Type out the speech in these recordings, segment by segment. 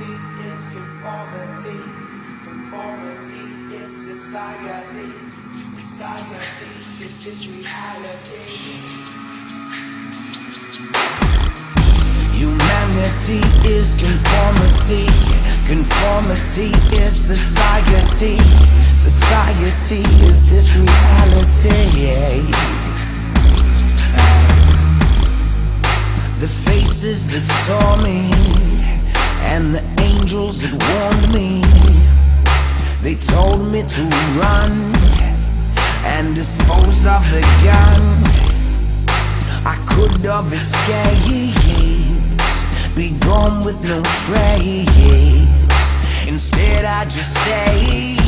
is conformity. Conformity is society. Society is this reality. Humanity is conformity. Conformity is society. Society is this reality. The faces that saw me and the angels that warned me, they told me to run and dispose of the gun. I could have escaped, be gone with no trace. Instead I just stayed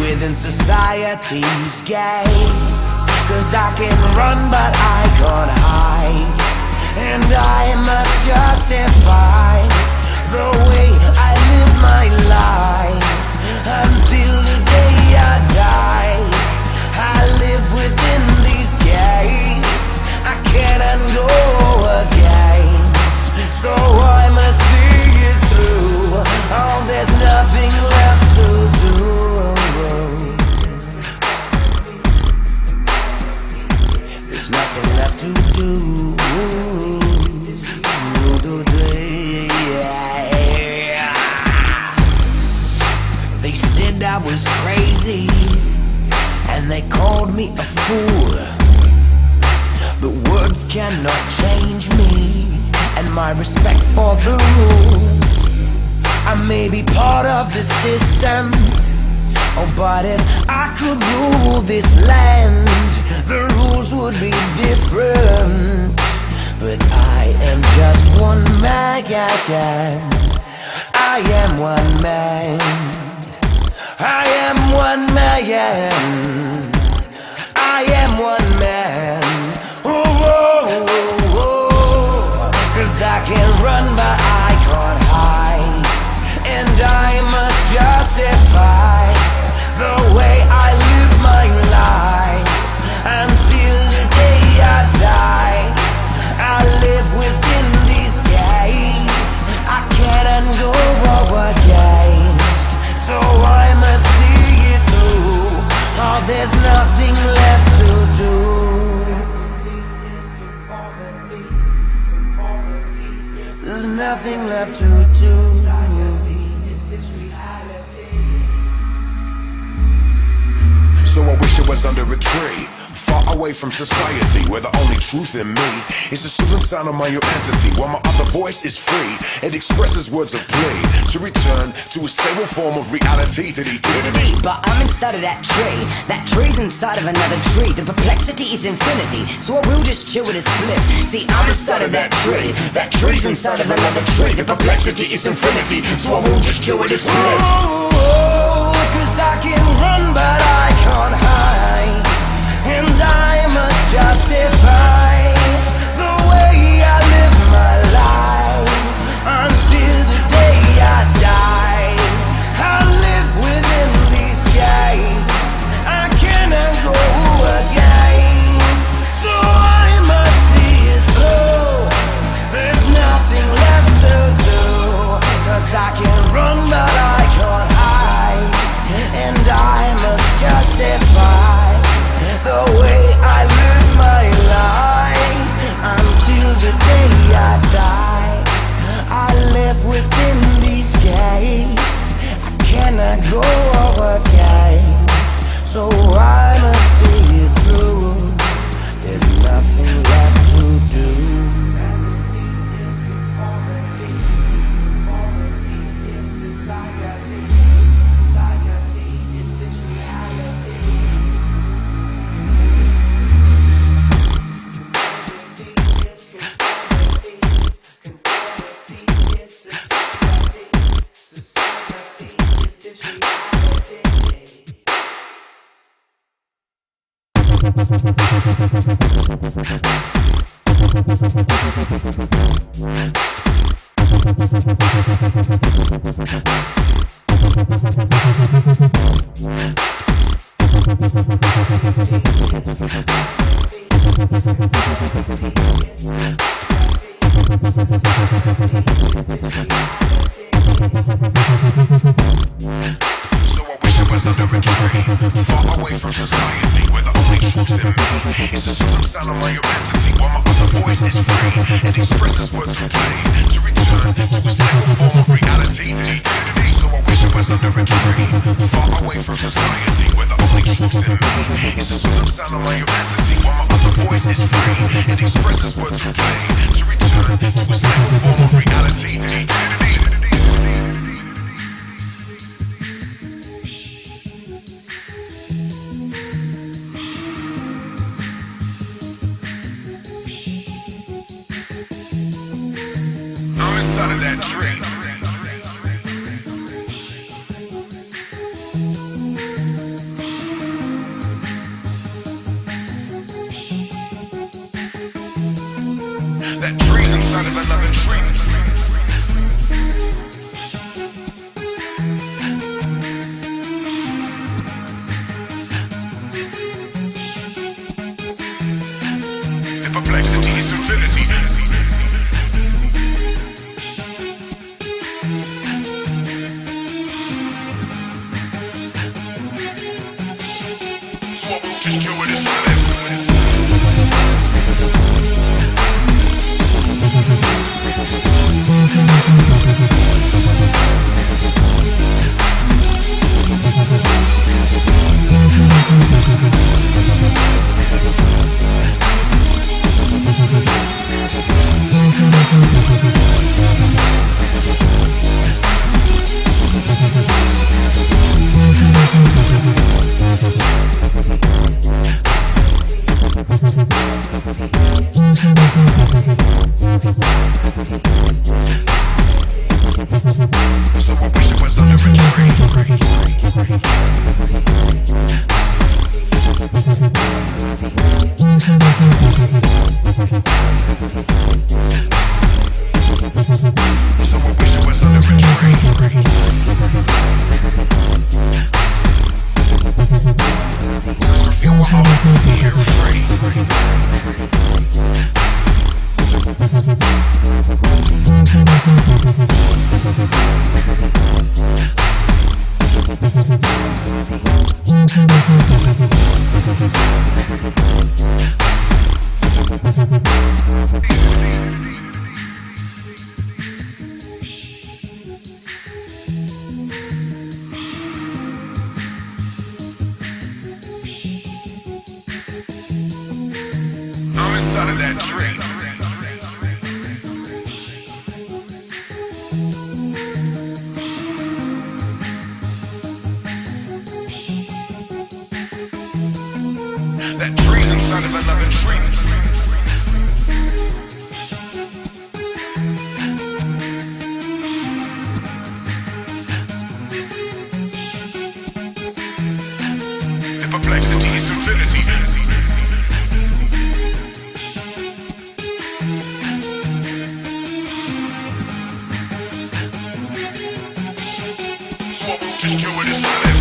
within society's gates. Cause I can run but I can't hide, and I must justify the way I live my life until the day I die. I live within these gates, I cannot go against, so I must see it through. Oh, there's nothing left to do. There's nothing left to do. They said I was crazy and they called me a fool, but words cannot change me and my respect for the rules. I may be part of the system, oh, but if I could rule this land, the rules would be different. But I am just one man, I am one man, I am one man, I am one man. Oh, oh, oh, oh. Cause I can run but I can't hide, and I must justify the way I live my life until the day I die. I live within these gates, I cannot go against, so I must see it through. Oh, there's nothing left to do. There's nothing left to do. So I wish I was under a tree, far away from society, where the only truth in me is the soothing sound of my own entity, while my other voice is free. It expresses words of plea to return to a stable form of reality that he did to me. But I'm inside of that tree's inside of another tree. The perplexity is infinity, so I will just chill with a split. See, I'm inside of that tree's inside of another tree. The perplexity is infinity, so I will just chill with a split. Cause I can run but I can't hide, and I must justify the way I live my life until the day I die. I live within these gates, I cannot go against, so I must see it through. There's nothing left to do. Cause I can run but I can't hide, and I must justify the way I live my life until the day I die. I live within these gates, I cannot go against, so I must see it through. There's nothing left to do. Society is this reality. voice is free and expresses words of play to return to a stable form of reality that he did today. So I wish I was under a tree, far away from society, where the only truth in me is the soothing sound of my humanity, while my other voice is free and expresses words of play to return to a stable form of reality that he did today. Inside of that tree. That tree's inside of another tree. The perplexity is infinity. Just do it as so I wish it was under a tree. So I wish it was under a tree. Just reveal what all here free. I'm inside of that tree. That tree's inside of another tree. The perplexity is infinity. So what we'll just do it is live.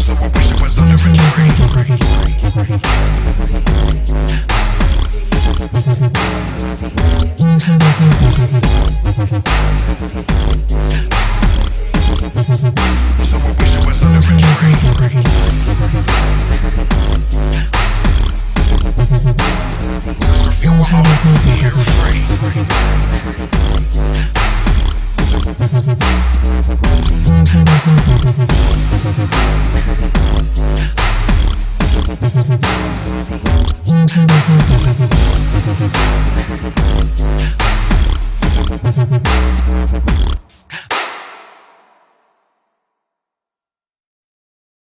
So I wish it was under a tree. So I wish it was under a tree.